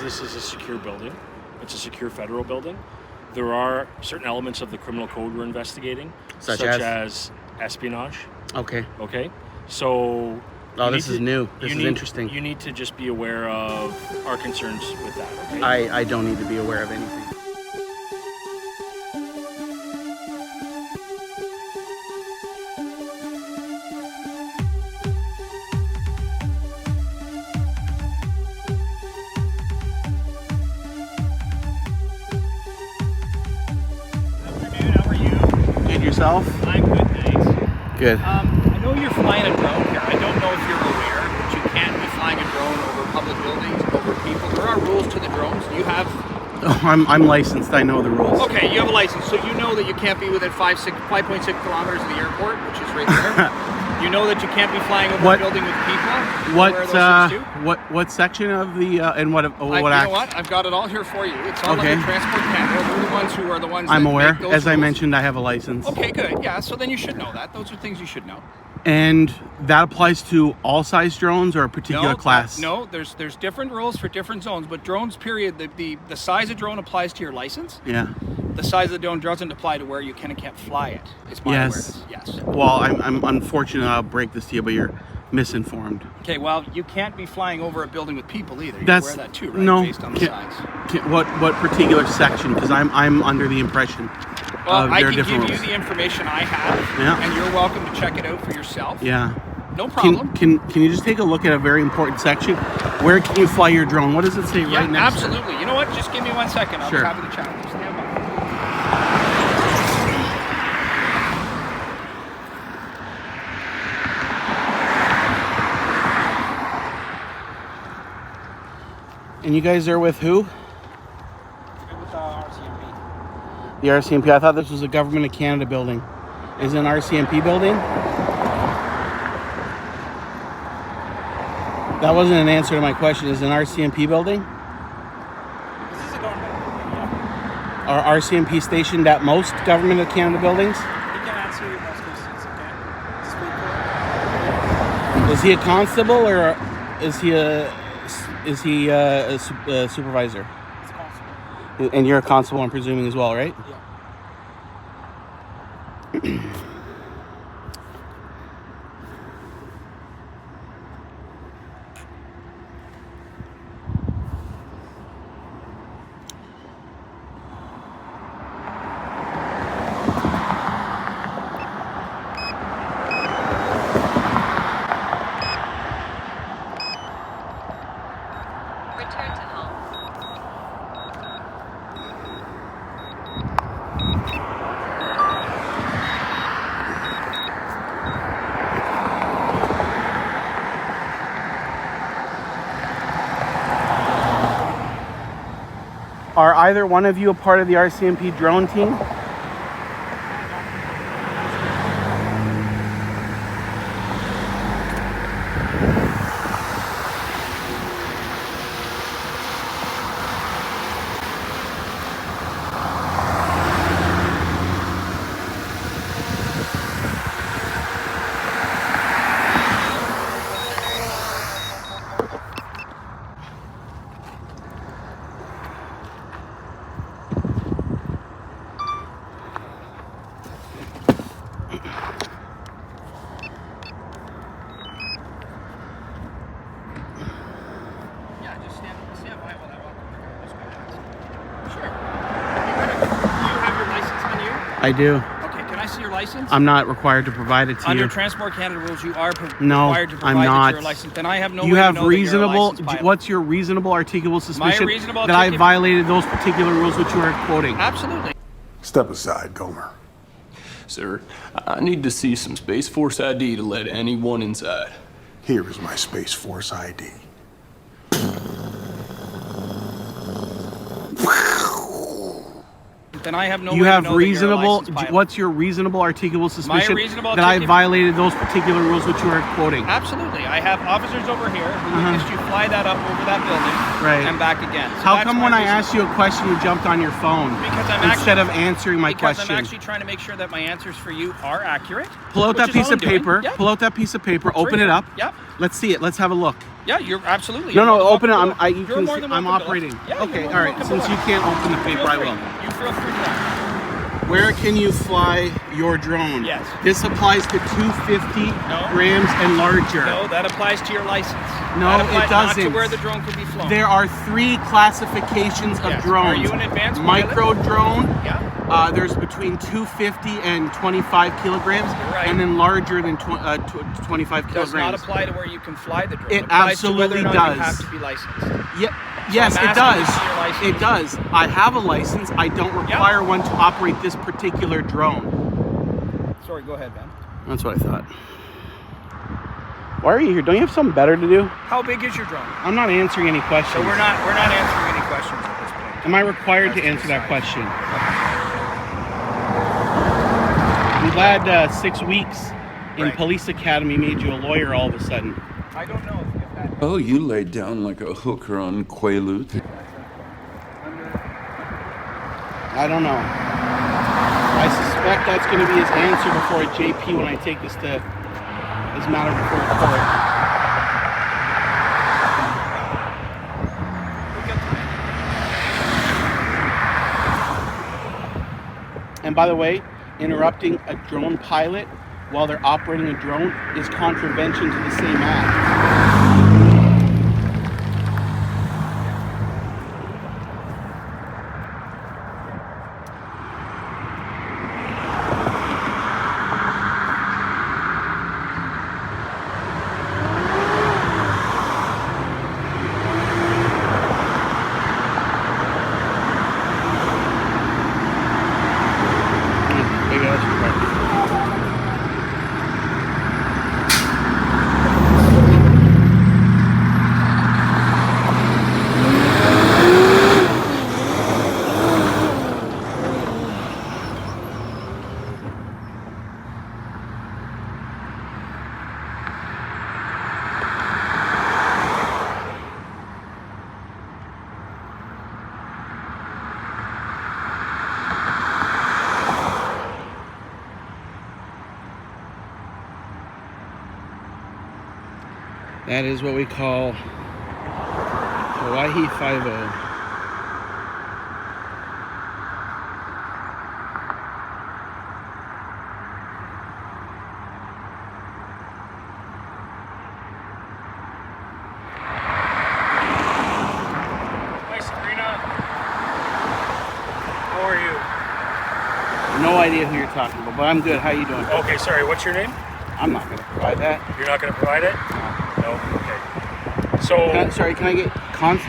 this is a secure building. It's a secure federal building. There are certain elements of the criminal code we're investigating, such as espionage. Okay. Okay. So. Oh, this is new. This is interesting. You need to just be aware of our concerns with that. Okay? I don't need to be aware of anything. Yourself? I'm good, thanks. Good. I know you're flying a drone here. I don't know if you're aware, but you can't be flying a drone over public buildings, over people. There are rules to the drones. You have... Oh, I'm licensed. I know the rules. Okay, you have a license, so you know that you can't be within 5.6 kilometers of the airport, which is right there. You know that you can't be flying over a building with people. What section of the and what act? You know what? I've got it all here for you. It's all under Transport Canada. We're the ones who are the ones. I'm that aware. Make those As rules. I mentioned, I have a license. Okay, good. Yeah, so then you should know that. Those are things you should know. And that applies to all size drones or a particular class? No, there's different rules for different zones, but drones, period, the size of drone applies to your license. Yeah. The size of the drone doesn't apply to where you can and can't fly it. It's my awareness. Yes. Well, I'm unfortunate I'll break this to you, but you're misinformed. Okay, well, you can't be flying over a building with people either. You're aware of that too, right? No. Based on the size. What particular section? Because I'm under the impression. Well, I can give rules. you the information I have, and you're welcome to check it out for yourself. Yeah. No problem. Can you just take a look at a very important section? Where can you fly your drone? What does it say right next to it? Absolutely. You know what? Just give me 1 second. I'll be happy to chat with you. Stand by. And you guys are with who? With RCMP. The RCMP. I thought this was a Government of Canada building. Is it an RCMP building? That wasn't an answer to my question. Is it an RCMP building? This is a government building, yeah. Are RCMP stationed at most Government of Canada buildings? He can answer your most questions, okay? Speak for Is he a constable or is he a supervisor? It's a constable. And you're a constable, I'm presuming, as well, right? Yeah. Return to home. Are either one of you a part of the RCMP drone team? I do. Okay, can I see your license? I'm not required to provide it to Under you. Transport Canada rules, you are No, required to I'm provide not. your license. Then I have no You way have to know that you're a reasonable. licensed pilot. What's your reasonable articulable suspicion reasonable that I articulable- violated those particular rules which you are quoting? Absolutely. Step aside, Gomer. Sir, I need to see some Space Force ID to let anyone inside. Here is my Space Force ID. Then I have no You way have to know that you're a reasonable. licensed pilot. What's your reasonable articulable suspicion reasonable that I articulable- violated those particular rules which you are quoting? Absolutely. I have officers over here who witnessed you fly that up over that building and back again. So How that's come my when I reason- asked you a question, you jumped on your phone Because I'm instead actually- of answering my Because question? I'm actually trying to make sure that my answers for you are accurate. Pull out which that is all piece I'm of doing. paper. Yep. Pull out that piece of paper. It's right Open it here. up. Yep. Let's see it. Let's have a look. Yeah, you're absolutely. No, you're no, more than open it. welcome to You look. You're can more see, than I'm welcome to operating. look. Yeah, you're Okay, more all than right. welcome Since to you look. can't open the Feel paper, I free. will. You feel free to look. Where can you fly your drone? Yes. This applies to 250 No. grams and larger. No, that applies to your license. No, That it applies Not doesn't. to where the drone can be flown. There are 3 classifications of Yes. drones. Are you an advanced Micro drone. Yeah. There's between 250 and 25 kilograms, You're right. and then larger than 25 Does kilograms. not apply to where you can fly the drone. It applies to absolutely whether or not does. You have to be licensed. Yeah, yes, I'm it asking does. you for your license. It does. I have a license. I don't require one to operate this particular drone. Sorry, go ahead, man. That's what I thought. Why are you here? Don't you have something better to do? How big is your drone? I'm not answering any questions. So we're not answering any questions at this point. Am I required to answer that question? I'm glad 6 weeks in Right. police academy made you a lawyer all of a sudden. I don't know if that. Oh, you laid down like a hooker on Quaalude. I don't know. I suspect that's going to be his answer before a JP when I take this matter before the court. And by the way, interrupting a drone pilot while they're operating a drone is contravention to the same act. Maybe that's correct. That is what we call Hawaii 5-0. Hi, Sabrina. How are you? No idea who you're talking about, but I'm good. How you doing? Okay, sorry. What's your name? I'm not going to provide that. You're not going to provide it? No. Okay. So, Sorry, can I get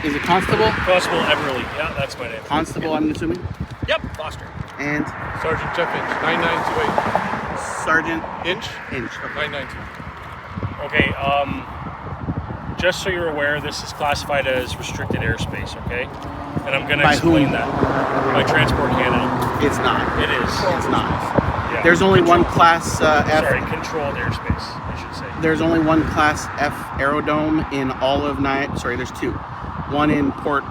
is it Constable? Constable Everly. Yeah, that's my name. Constable, I'm assuming. Yep, Foster. And Sergeant Jeff Inch, 9928. Sergeant Inch, Inch. Okay. 992. Okay. Just so you're aware, this is classified as restricted airspace. Okay. And I'm going to By explain whom? that. By Transport Canada. It's not. It is. It's not. Yeah. There's only one Class F. Sorry, controlled airspace, I should say. There's only one Class F aerodrome in all of Niagara. Sorry, there's 2. One in Port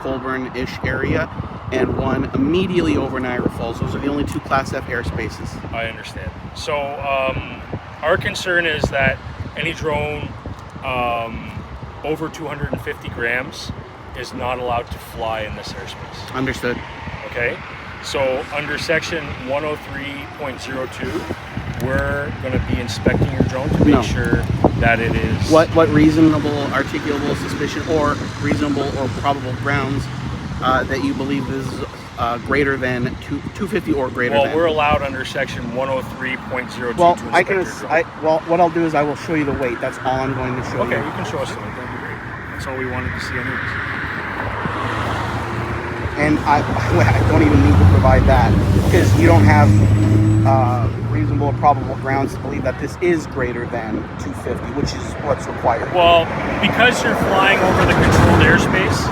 Colborne-ish area, and one immediately over Niagara Falls. Those are the only 2 Class F airspaces. I understand. So our concern is that any drone over 250 grams is not allowed to fly in this airspace. Understood. Okay? So under section 103.02, we're going to be inspecting your drone to make sure that it is... What reasonable, articulable suspicion or reasonable or probable grounds that you believe is greater than 250 or greater Well, than? we're allowed under section 103.02 Well, to inspect your drone. well, what I'll do is I will show you the weight. That's all I'm going to show you. Okay, you can show us the weight. That'd be great. That's all we wanted to see anyways. And I don't even need to provide that because you don't have reasonable or probable grounds to believe that this is greater than 250, which is what's required. Well, because you're flying over the controlled airspace,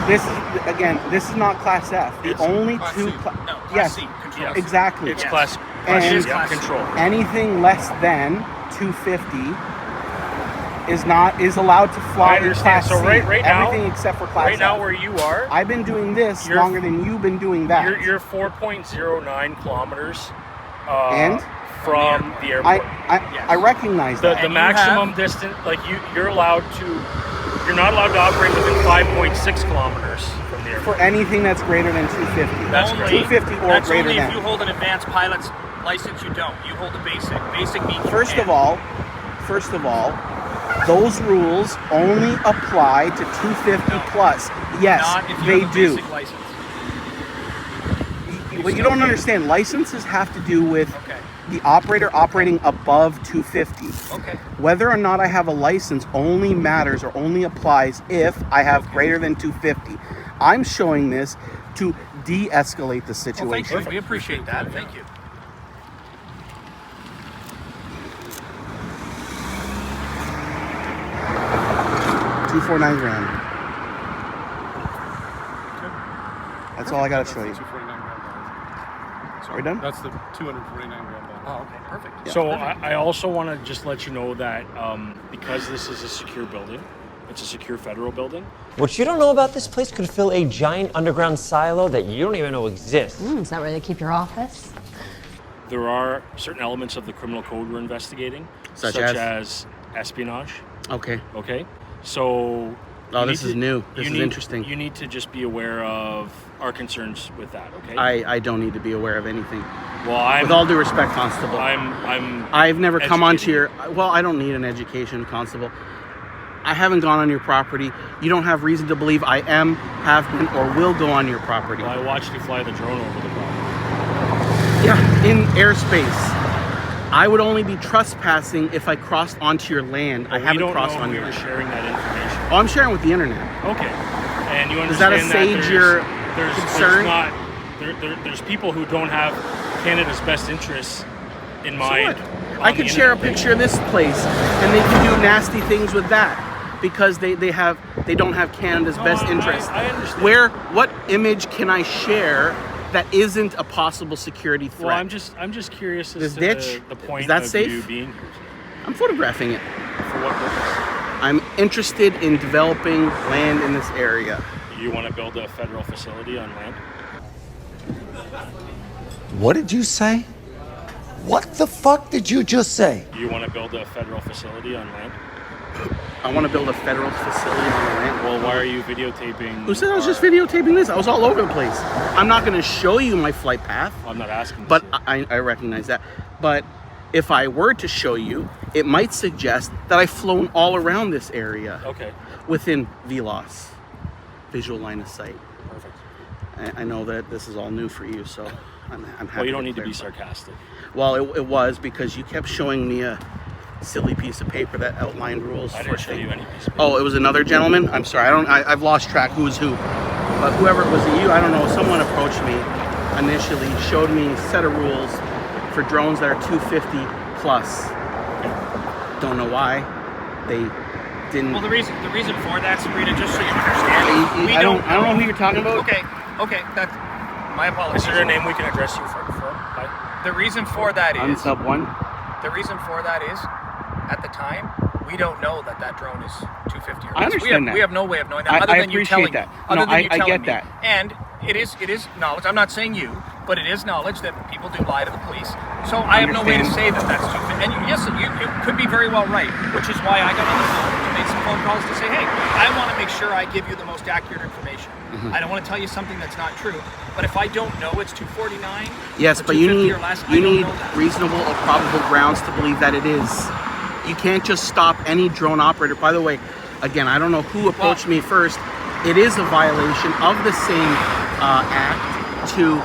This is not Class F. The only Class 2. C. No, Class Yes, C, control. exactly. it's class And- C, yeah, control. Anything less than 250 is allowed to fly I in understand. Class So C. right now, Everything except for Class right now F. where you are, I've been doing this You're- longer than you've been doing that. you're 4.09 kilometers And? from the airport. I recognize that. The maximum distance, like you're allowed to You're not allowed to operate within 5.6 kilometers from the airport. For anything that's greater than 250. That's Only- correct. 250 or That's greater only than. if you hold an advanced pilot's license. You don't. You hold a basic. Basic means you First can. of all, those rules only apply to 250 plus. Yes, not if you they have a do. basic license. What you don't understand, licenses have to do with Okay. the operator operating above 250. Okay. Whether or not I have a license only matters or only applies if I have greater than 250. I'm showing this to de-escalate the Well, thank situation. you. We appreciate that. Thank you. $249 grand. That's all I gotta show you. 249 grand. We're done? That's the 249 grand. Oh, okay. Perfect. So I also want to just let you know that because this is a secure building, it's a secure federal building. What you don't know about this place could fill a giant underground silo that you don't even know exists. Is that where they keep your office? There are certain elements of the criminal code we're investigating, Such as espionage. Okay. Okay, so. Oh, you this need is to- new. This you is need- interesting. You need to just be aware of our concerns with that. Okay. I don't need to be aware of anything. Well, I'm. With all due respect, Constable. I'm. I've never come onto educating your. Well, I don't need an education, Constable. I haven't gone on your property. You don't have reason to believe I am, have been, or will go on your property. Well, I watched you fly the drone over the property. Yeah, in airspace. I would only be trespassing if I crossed onto your land. I We haven't don't crossed know on if we your were land. sharing that information. Oh, I'm sharing with the internet. Okay. And you Does that understand assuage your there's concern? there's people who don't have Canada's best interests in mind. So what? on I the could share a internet. picture of this place, and they can do nasty things with that because they don't have Canada's No, best I interests. understand. What image can I share that isn't a possible security threat? Well, I'm just curious as This to ditch? the point Is that of safe? you being here I'm photographing it. for what purpose. I'm interested in developing land in this area. You want to build a federal facility on land? What did you say? What the fuck did you just say? You want to build a federal facility on land? I want to build a federal facility on the land. Well, why are you videotaping? Who said I was just videotaping this? I was all over the place. I'm not going to show you my flight path, I'm not asking. but I recognize that. But if I were to show you, it might suggest that I've flown all around this area Okay. within VLOS, visual line of sight. Perfect. I know that this is all new for you, so I'm happy. Well, you don't need to be clarify. sarcastic. Well, it was because you kept showing me a silly piece of paper that outlined rules I for didn't show thing. you any piece of Oh, it was another gentleman? I'm sorry. I've lost track who's who. But whoever it was, you, I don't know, someone approached me initially, showed me a set of rules for drones that are 250 plus. Don't know why. They didn't. Well, the reason for that, Sabrina, just so you understand, we I don't know who you're talking about. Okay, that's my apologies. Is there a name we can address you for? By? The reason for that is Unsub one. the reason for that is at the time we don't know that drone is 250 or I less. understand that. We have no way of knowing that I other than you appreciate telling that. me. No, Other than you I telling get me. that. And it is knowledge. I'm not saying you, but it is knowledge that people do lie to the police. So I have no way to say that that's 250. And yes, you could be very well right, which is why I got on the phone and made some phone calls to say, hey, I want to make sure I give you the most accurate information. I don't want to tell you something that's not true. But if I don't know it's 249, Yes, or but you 250 need or less, I don't know that. reasonable or probable grounds to believe that it is. You can't just stop any drone operator. By the way, again, I don't know who approached me first. It is a violation of the same act to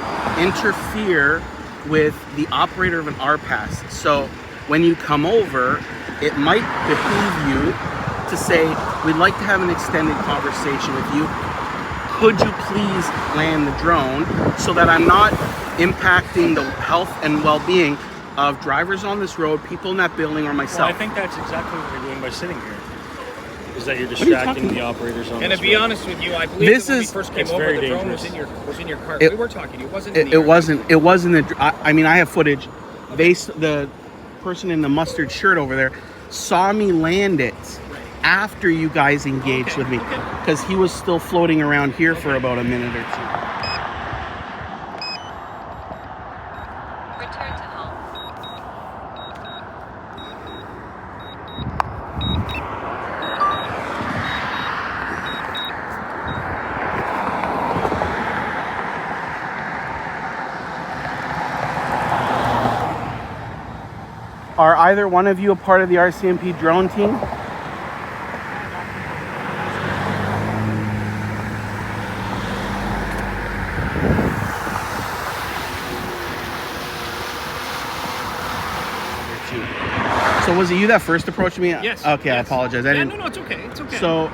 interfere with the operator of an RPAS. So when you come over, it might behoove you to say, we'd like to have an extended conversation with you. Could you please land the drone so that I'm not impacting the health and well-being of drivers on this road, people in that building, or Well, myself? I think that's exactly what you're doing by sitting here. Is that you're are you distracting talking the operators on And this to be road. honest with you, I believe This that when we is- first came it's over, very the drone dangerous. was in your car. It- we were talking. It wasn't. In the It air. wasn't. It wasn't. I mean, I have footage. The person in the mustard shirt over there saw me land it after you guys engaged Okay, with me, okay. because he was still floating around here for about a minute or two. Return to home. Are either one of you a part of the RCMP drone team? So was it you that first approached me? Yes. Okay, I yes. apologize. I Yeah, didn't. no, it's okay. It's okay. So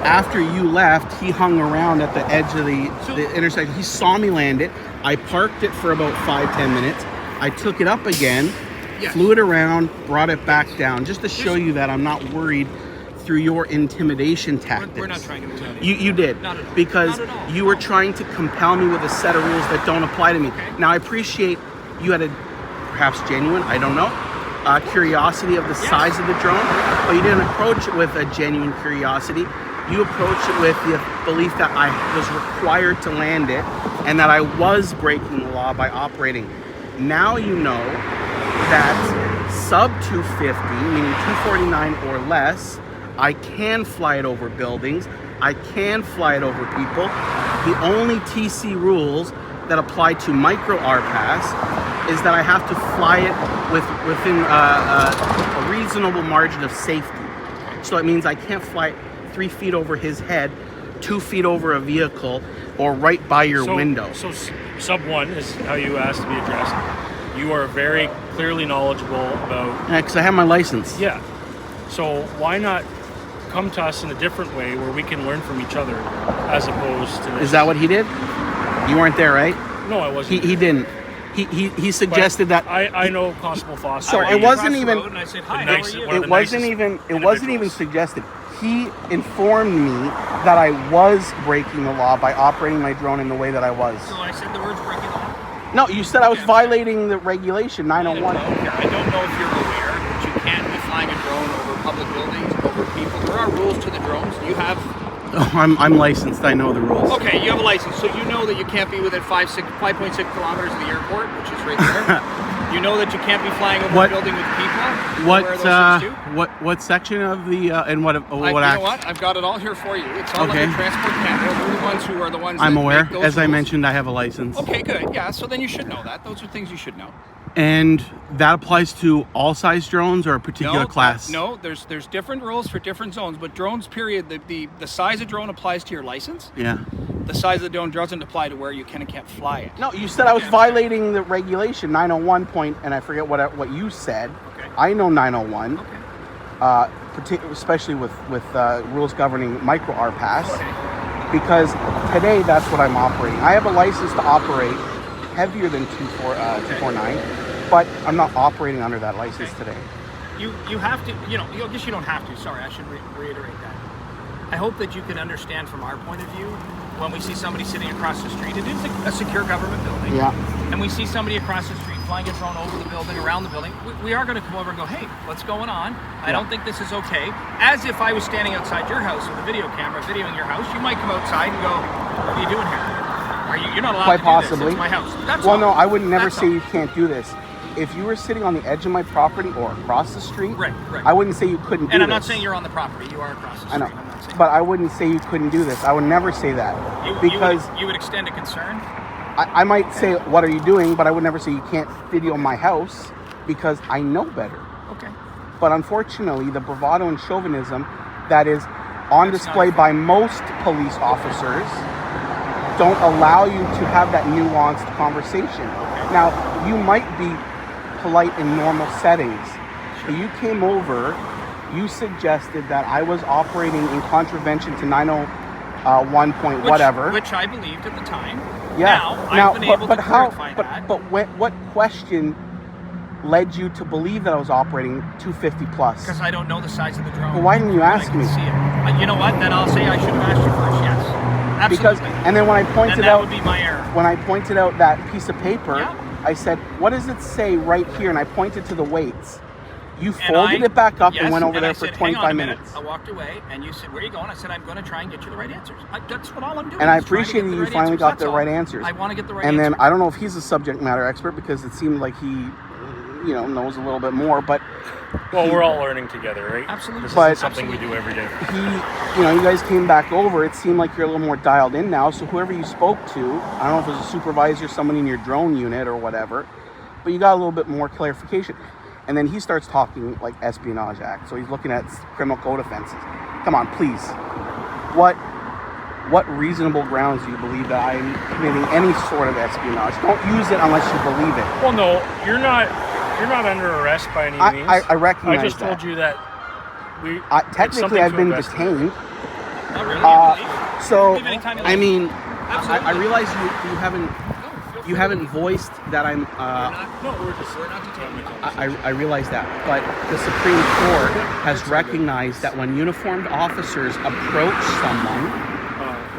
after you left, he hung around at the edge of the intersection. He saw me land it. I parked it for about 5-10 minutes. I took it up again, Yes. flew it around, brought it back down, just to show you that I'm not worried through your intimidation tactics. We're not trying to intimidate. You did. Not at all. Because Not at all. you were trying to compel me with a set of rules that don't apply to me. Okay. Now, I appreciate you had a perhaps genuine, I don't know, curiosity of the size of the drone, but you didn't approach it with a genuine curiosity. You approached it with the belief that I was required to land it and that I was breaking the law by operating. Now you know that sub 250, meaning 249 or less, I can fly it over buildings. I can fly it over people. The only TC rules that apply to micro RPAS is that I have to fly it within a reasonable margin of safety. So it means I can't fly it 3 feet over his head, 2 feet over a vehicle, or right by your window. So sub 1 is how you asked to be addressed. You are very clearly knowledgeable about... Because I have my license. Yeah. So why not come to us in a different way where we can learn from each other as opposed to this? Is that what he did? You weren't there, right? No, I wasn't. He didn't. He suggested that. I know Constable Foster. So it wasn't even. And I said, hi, Nice- how are you? one of It the wasn't nicest even. It wasn't even individuals. suggested. He informed me that I was breaking the law by operating my drone in the way that I was. So I said the words breaking law. No, you said I was violating the regulation 901. I don't know if you're aware that you can't be flying a drone over public buildings, over people. There are rules to the drones. You have... Oh, I'm licensed. I know the rules. Okay, you have a license, so you know that you can't be within 5.6 kilometers of the airport, which is right there. You know that you can't be flying over a building with people. What Where those things do? what section of the and what You know act? what? I've got it all here for you. It's all Okay. under Transport Canada. We're the ones who are the ones I'm that aware. make those As I rules. mentioned, I have a license. Okay, good. Yeah, so then you should know that. Those are things you should know. And that applies to all size drones or a particular class? No, there's different rules for different zones, but drones, period, the size of drone applies to your license. Yeah. The size of the drone doesn't apply to where you can and can't fly it. No, you said I was violating the regulation 901 point, and I forget what you said. Okay. I know 901, Okay. especially with rules governing micro RPAS, Okay. because today that's what I'm operating. I have a license to operate heavier than 249, but I'm not operating under that license today. You have to, I guess you don't have to. Sorry, I should reiterate that. I hope that you can understand from our point of view when we see somebody sitting across the street. It is a secure government building. Yeah. And we see somebody across the street flying a drone over the building, around the building. We are going to come over and go, hey, what's going on? I don't think this is okay. As if I was standing outside your house with a video camera videoing your house, you might come outside and go, what are you doing here? You're not allowed Quite to possibly. do this. It's my house. That's Well, all. no, I would never That's say all. you can't do this. If you were sitting on the edge of my property or across the street, Right. I wouldn't say you couldn't do And this. I'm not saying you're on the property. You are across the street. I know, I'm not saying but I wouldn't say you couldn't do this. I would never say that because you would extend a concern. I might say, what are you doing? But I would never say you can't video my house because I know better. Okay. But unfortunately, the bravado and chauvinism that is on That's display not- by most police officers don't allow you to have that nuanced conversation. Now, you might be polite in normal settings, but you came over, you suggested that I was operating in contravention to 901 point whatever. Which I believed at the time. Yeah. Now I've been able to clarify but, that. But what question led you to believe that I was operating 250 plus? Because I don't know the size of the drone. Well, why didn't you But ask I can me? See it. You know what? Then I'll say I should have asked you first. Yes. Absolutely. Because and then when I pointed and that out would be my error. when I pointed out that piece of paper, Yeah. I said, "What does it say right here?" And I pointed to the weights. You And folded it back up yes, and went over I there for said, 25 hang on a minute. minutes. I walked away, and you said, "Where are you going?" I said, "I'm going to try and get you the right answers." That's what all I'm doing. And I is trying to get appreciated the you right finally answers. got That's the all. right answers. I want to get the right And answers. then I don't know if he's a subject matter expert because it seemed like he, knows a little bit more. But Well, we're all learning together, right? Absolutely. This But- is something we do every day. you guys came back over. It seemed like you're a little more dialed in now. So whoever you spoke to, I don't know if it was a supervisor, someone in your drone unit or whatever, but you got a little bit more clarification. And then he starts talking like Espionage Act. So he's looking at criminal code offenses. Come on, please. What reasonable grounds do you believe that I'm committing any sort of espionage? Don't use it unless you believe it. Well, no, you're not under arrest by any means. I recognize that. I just told you that technically I've been detained. Not really. So Leave anytime you I like. mean, Absolutely. I realize you haven't voiced that I'm. We're not detaining. I realize that, but the Supreme Court has recognized that when uniformed officers approach someone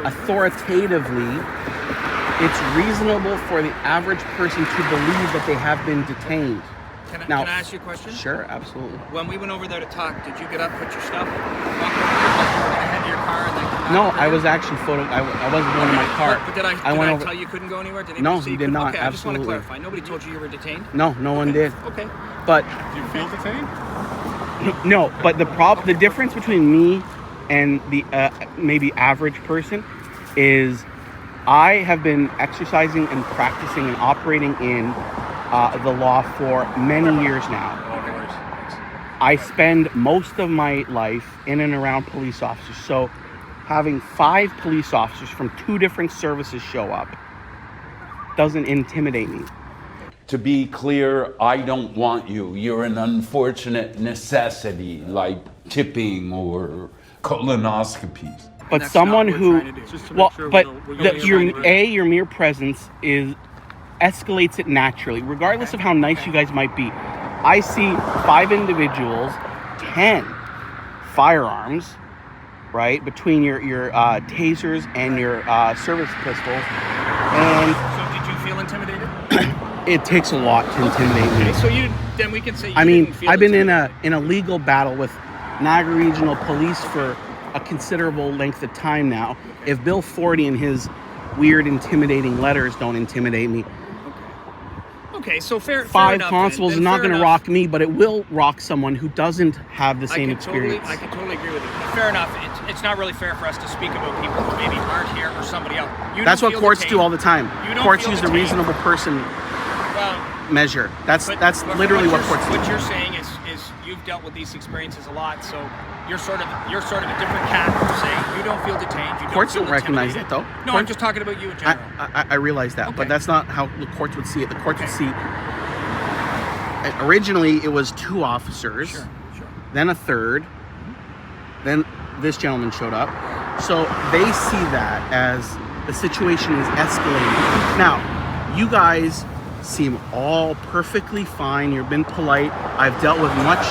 authoritatively, it's reasonable for the average person to believe that they have been detained. Can I ask you a question? Sure, absolutely. When we went over there to talk, did you get up, put your stuff, walk over here, head to your car, and then come back? No, I was actually I wasn't going to my car. But did I tell you couldn't go anywhere? Did No, say he you did couldn't? not. Okay, I just want to Absolutely. clarify. Nobody told you you were detained? No one did. Okay. But Do you feel detained? no, but the difference between me and the maybe average person is I have been exercising and practicing and operating in the law for many years now. I spend most of my life in and around police officers. So having 5 police officers from 2 different services show up doesn't intimidate me. To be clear, I don't want you. You're an unfortunate necessity, like tipping or colonoscopies. But That's someone not what we're who, trying to do. Just to well, make sure but we're getting your mere presence escalates it naturally, regardless of how nice you guys might be. I see 5 individuals, 10 firearms, right, between your tasers and your service pistols, and So did you feel intimidated? it takes a lot to intimidate me. Okay, so then we can say you I mean, didn't feel I've been in intimidated. a legal battle with Niagara Regional Police for a considerable length of time now. If Bill 40 and his weird intimidating letters don't intimidate me, Okay, so fair 5 enough, constables then is not fair going to enough. rock me, but it will rock someone who doesn't have the same experience. I can totally agree with you. But fair enough. It's not really fair for us to speak about people who maybe aren't here or somebody else. That's what courts do all the time. You don't Courts feel use the detained. reasonable person Well, measure. That's but literally what you're- courts do. What you're saying is you've dealt with these experiences a lot, so you're sort of a different cat per se. You don't feel detained. You Courts don't don't feel recognize intimidated. that, though. No, I'm just talking about you in general. I realize that, Okay. but that's not how the courts would see it. The courts would see. Originally, it was 2 officers, Sure. then a third, then this gentleman showed up. So they see that as the situation is escalating. Now, you guys seem all perfectly fine. You've been polite. I've dealt with much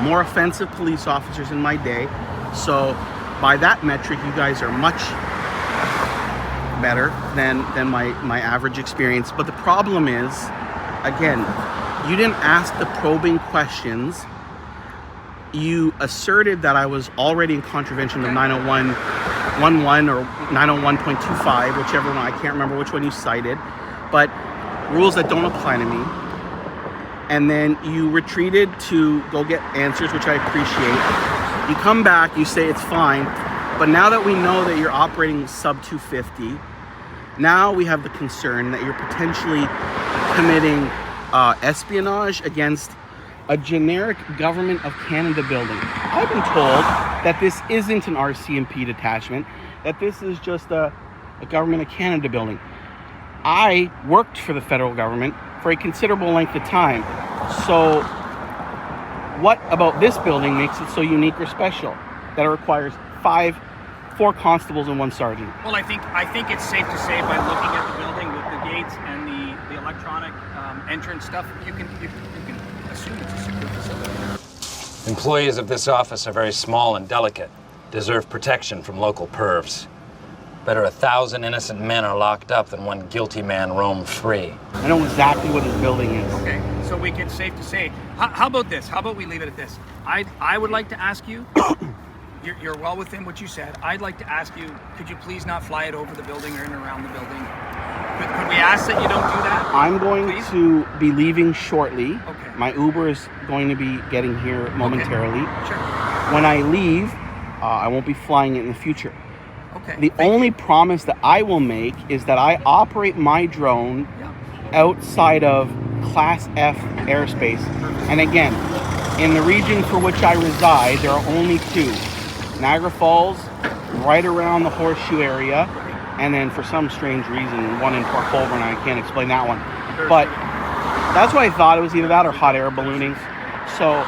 more offensive police officers in my day. So by that metric, you guys are much better than my average experience. But the problem is, again, you didn't ask the probing questions. You asserted that I was already in contravention of 901.11 or 901.25, whichever one. I can't remember which one you cited, but rules that don't apply to me. And then you retreated to go get answers, which I appreciate. You come back, you say it's fine, but now that we know that you're operating sub 250, now we have the concern that you're potentially committing espionage against a generic Government of Canada building. I've been told that this isn't an RCMP detachment, that this is just a Government of Canada building. I worked for the federal government for a considerable length of time. So what about this building makes it so unique or special that it requires 4 constables and 1 sergeant? Well, I think it's safe to say by looking at the building with the gates and the electronic entrance stuff, you can assume it's a secure facility. Employees of this office are very small and delicate, deserve protection from local pervs. Better 1,000 innocent men are locked up than 1 guilty man roam free. I know exactly what this building is. Okay, so we can safe to say. How about this? How about we leave it at this? I would like to ask you. You're well within what you said. I'd like to ask you, could you please not fly it over the building or in and around the building? Could we ask that you don't do that? I'm going please? to be leaving shortly. Okay. My Uber is going to be getting here momentarily. Sure. When I leave, I won't be flying it in the future. Okay. The only promise that I will make is that I operate my drone outside of Class F airspace. And again, in the region for which I reside, there are only two. Niagara Falls, right around the Horseshoe area, and then for some strange reason, one in Port Colborne. I can't explain that one. But that's what I thought. It was either that or hot air ballooning. So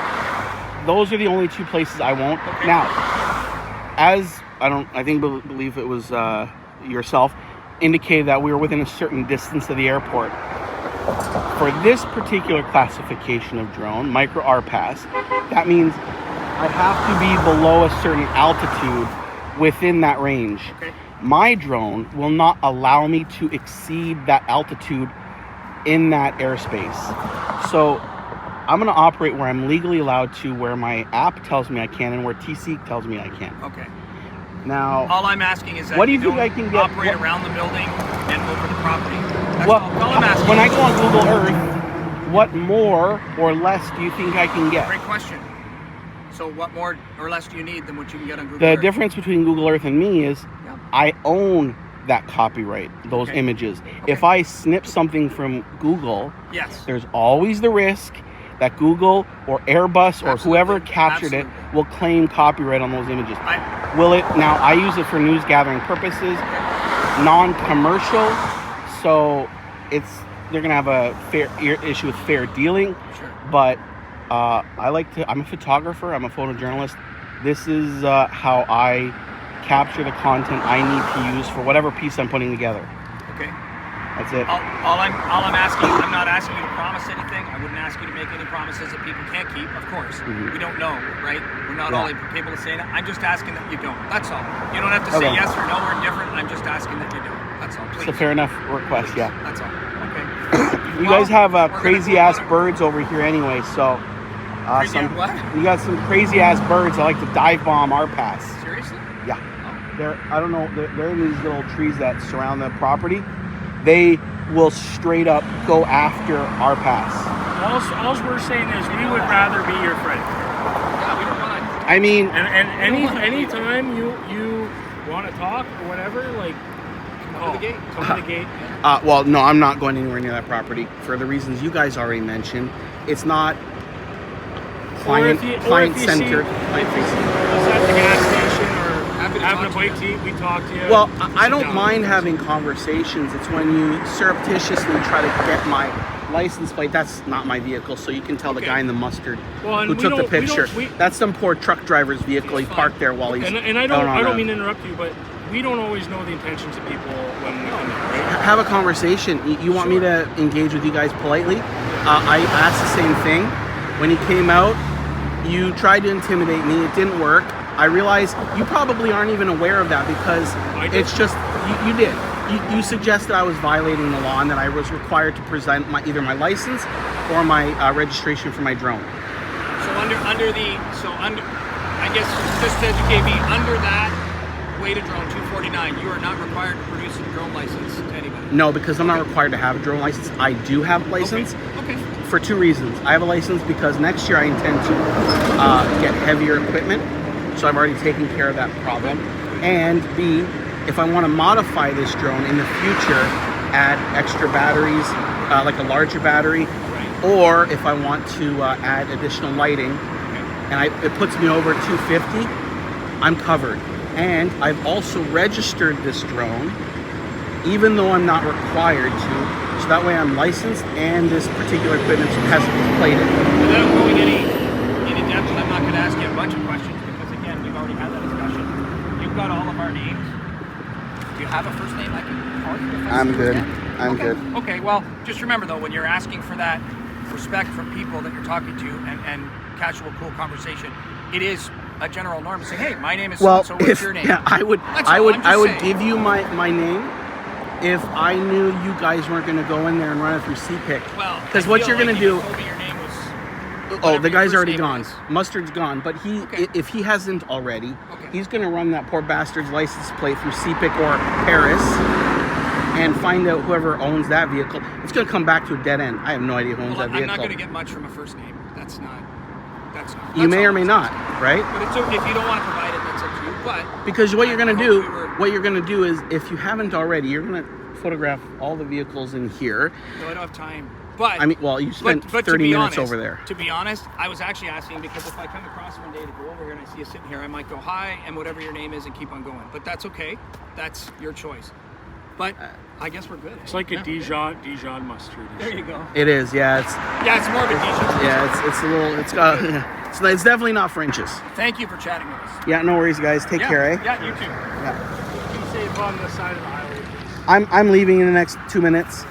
those are the only two places I won't. Now, as I believe it was yourself, indicated that we were within a certain distance of the airport. For this particular classification of drone, micro RPAS, that means I have to be below a certain altitude within that range. Okay. My drone will not allow me to exceed that altitude in that airspace. So I'm going to operate where I'm legally allowed to, where my app tells me I can, and where TC tells me I can. Okay. Now, all I'm asking is that what do you don't think I can get? operate around the building and over the property. That's Well, all I'm asking. when I go on Google Earth, what more or less do you think I can get? Great question. So what more or less do you need than what you can get on Google The Earth? difference between Google Earth and me is Yeah. I own that copyright, those Okay. images. Okay. If I snip something from Google, Yes. there's always the risk that Google or Airbus or whoever Absolutely. captured it Absolutely. will claim copyright on those images. I, Will it? Now, I use it for news gathering purposes, non-commercial, so they're gonna have a fair issue with fair dealing. sure. But I'm a photographer, I'm a photojournalist. This is how I capture the content I need to use for whatever piece I'm putting together. Okay. That's it. All I'm asking, I'm not asking you to promise anything. I wouldn't ask you to make any promises that people can't keep. Of course, Mhm. we don't know, right? We're not Yeah. all capable of saying it. I'm just asking that you don't. That's all. You don't have to say Okay. yes or no or indifferent. I'm just asking that you don't. That's all. Please. It's a fair enough request, yeah. That's all. Okay. You guys have We're gonna crazy go ass on a- birds over here anyway, so Crazy ass what? you got some crazy ass birds that like to dive bomb our pass. Seriously? Yeah. I don't know, they're in these little trees that surround the property. They will straight up go after our pass. All we're saying is we would rather be your friend. Yeah, we don't want to. I mean, And anytime you want to talk or whatever, like, Come to the gate. Come to the gate. well, no, I'm not going anywhere near that property for the reasons you guys already mentioned. It's not client centered. If you see us at the gas station or Happy to having a talk to bite to eat, we talk to you. Well, I Sit don't down. mind having conversations. It's when you surreptitiously try to get my license plate. That's not my vehicle, so you can tell the Okay. guy in the mustard Well, and who we took the don't- we don't- picture. we- That's some poor truck driver's vehicle. He It's parked fine. there while he's And I out don't on a- mean to interrupt you, but we don't always know the intentions of people when we come in, right? have a conversation. You want me to engage with you guys politely? I asked the same thing. When he came out, you tried to intimidate me. It didn't work. I realize you probably aren't even aware of that because I did. it's just, you did. You suggested I was violating the law and that I was required to present either my license or my registration for my drone. So I guess just to educate me, under that weighted drone 249, you are not required to produce a drone license to anybody. No, because I'm not required to have a drone license. I do have a license. Okay. For two reasons. I have a license because next year I intend to get heavier equipment, so I've already taken care of that problem. And B, if I want to modify this drone in the future, add extra batteries, like a larger battery, or if I want to add additional lighting, and it puts me over 250, I'm covered. And I've also registered this drone, even though I'm not required to, so that way I'm licensed and this particular equipment has plated. Without going any depth, I'm not going to ask you a bunch of questions because, again, we've already had that discussion. You've got all of our names. Do you have a first name I can call you? If I I'm see good. you? I'm Okay. good. Okay, well, just remember, though, when you're asking for that respect from people that you're talking to and casual, cool conversation, it is a general norm to say, hey, my name is Well, so-and-so, what's your name? yeah, I would That's all, I'm just saying. give you my name if I knew you guys weren't going to go in there and run it through CPIC. Well, Because I what feel you're going like to you do. told me your name was Oh, whatever the your guy's first already name gone. was. Mustard's gone. But Okay. if he hasn't already, Okay. he's going to run that poor bastard's license plate through CPIC or Paris and find out whoever owns that vehicle. It's going to come back to a dead end. I have no idea who owns Well, that I'm vehicle. not going to get much from a first name. That's not. You may or may not, right? But it's okay if you don't want to provide it. That's up to you. But Because what you're gonna I hope do, we were- what you're gonna do is, if you haven't already, you're gonna photograph all the vehicles in here. No, I don't have time. But I mean, well, you spent but 30 to be minutes honest, over there. To be honest, I was actually asking because if I come across one day to go over here and I see you sitting here, I might go hi and whatever your name is and keep on going. But that's okay. That's your choice. But I guess we're good. It's like a Dijon mustard. There you go. It is, yeah. It's more of a Dijon. Yeah, it's a little. It's got. It's definitely not French's. Thank you for chatting with us. Yeah, no worries, guys. Take care, eh? Yeah, you too. Yeah. Be safe on the side of the highway, please. I'm leaving in the next 2 minutes.